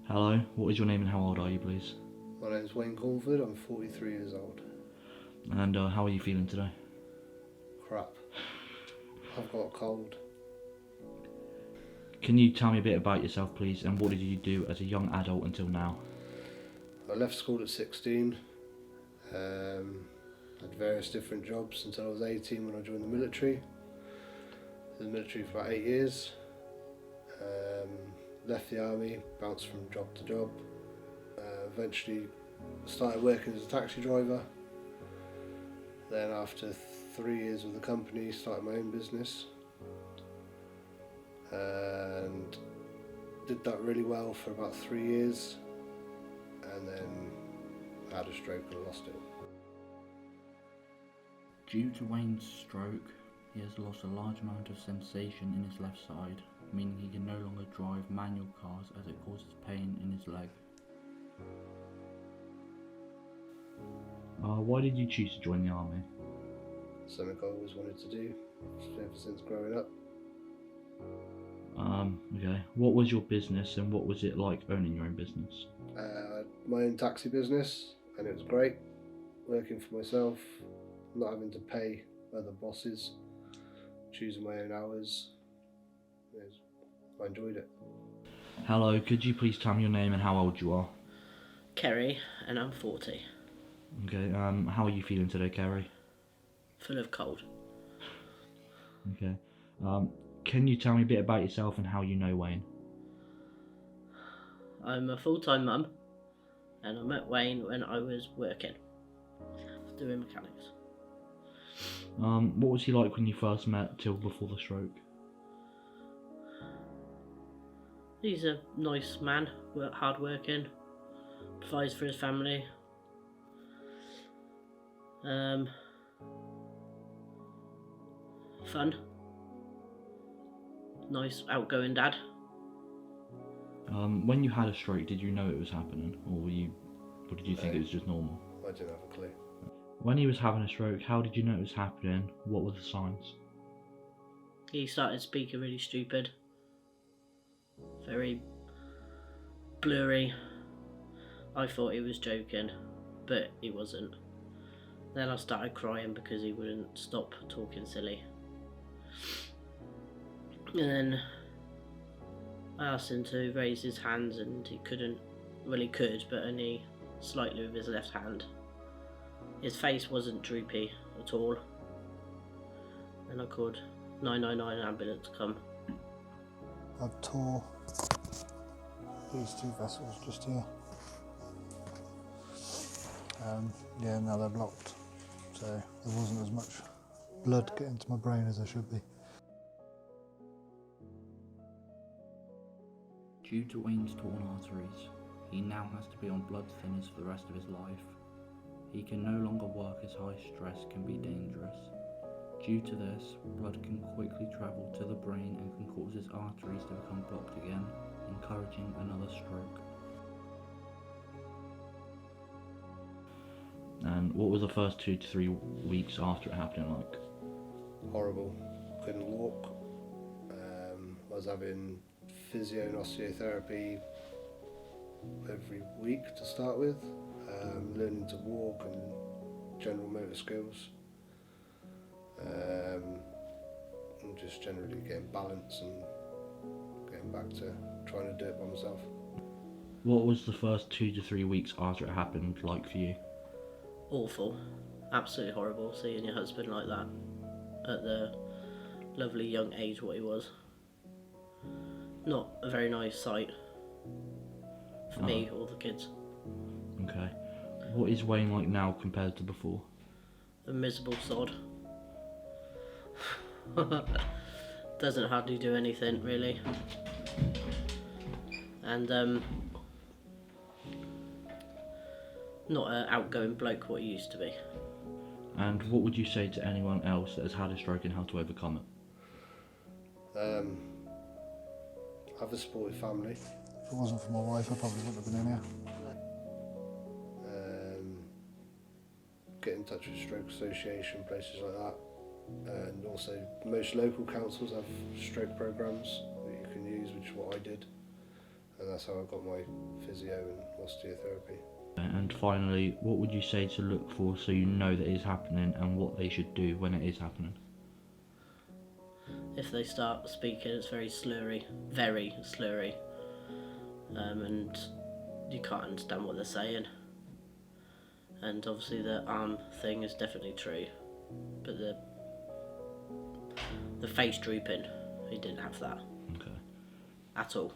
Hello, what is your name and how old are you, please? My name's Cornford, I'm 43 years old. And how are you feeling today? Crap. I've got a cold. Can you tell me a bit about yourself, please, and what did you do as a young adult until now? I left school at 16, had various different jobs until I was 18 when I joined the military. I was in the military for about 8 years. Left the army, bounced from job to job. Eventually started working as a taxi driver. Then after 3 years with the company, started my own business. And did that really well for about 3 years, and then had a stroke and lost it. Due to Wayne's stroke, he has lost a large amount of sensation in his left side, meaning he can no longer drive manual cars as it causes pain in his leg. Why did you choose to join the army? Something I always wanted to do ever since growing up. Okay. What was your business and what was it like owning your own business? My own taxi business, and it was great working for myself, not having to pay other bosses, choosing my own hours. I enjoyed it. Hello, could you please tell me your name and how old you are? Kerry, and I'm 40. Okay, how are you feeling today, Kerry? Full of cold. Okay. Can you tell me a bit about yourself and how you know Wayne? I'm a full-time mum, and I met Wayne when I was working, doing mechanics. What was he like when you first met till before the stroke? He's a nice man, hard-working, provides for his family. Fun. Nice, outgoing dad. When you had a stroke, did you know it was happening, or did you think it was just normal? I didn't have a clue. When he was having a stroke, how did you know it was happening? What were the signs? He started speaking really stupid. Very blurry. I thought he was joking, but he wasn't. Then I started crying because he wouldn't stop talking silly. And then I asked him to raise his hands and he couldn't. Well, he could, but only slightly with his left hand. His face wasn't droopy at all. And I called 999 ambulance to come. I've tore these two vessels just here. Yeah, now they're blocked, so there wasn't as much blood getting to my brain as there should be. Due to Wayne's torn arteries, he now has to be on blood thinners for the rest of his life. He can no longer work as high stress can be dangerous. Due to this, blood can quickly travel to the brain and can cause his arteries to become blocked again, encouraging another stroke. And what was the first 2 to 3 weeks after it happening like? Horrible. Couldn't walk. I was having physio and osteotherapy every week to start with, learning to walk and general motor skills, and just generally getting balance and getting back to trying to do it by myself. What was the first 2 to 3 weeks after it happened like for you? Awful. Absolutely horrible seeing your husband like that at the lovely young age what he was. Not a very nice sight for me or the kids. Okay. What is Wayne like now compared to before? A miserable sod. Doesn't hardly do anything really. And not an outgoing bloke what he used to be. And what would you say to anyone else that has had a stroke and how to overcome it? Have a supportive family. If it wasn't for my wife, I probably wouldn't have been in here. Get in touch with Stroke Association, places like that. And also most local councils have stroke programs that you can use, which is what I did. and that's how I got my physio and osteotherapy. And finally, what would you say to look for so you know that it is happening, and what they should do when it is happening? If they start speaking, it's very slurry, and you can't understand what they're saying. And obviously the arm thing is definitely true, but the face drooping, he didn't have that Okay. at all.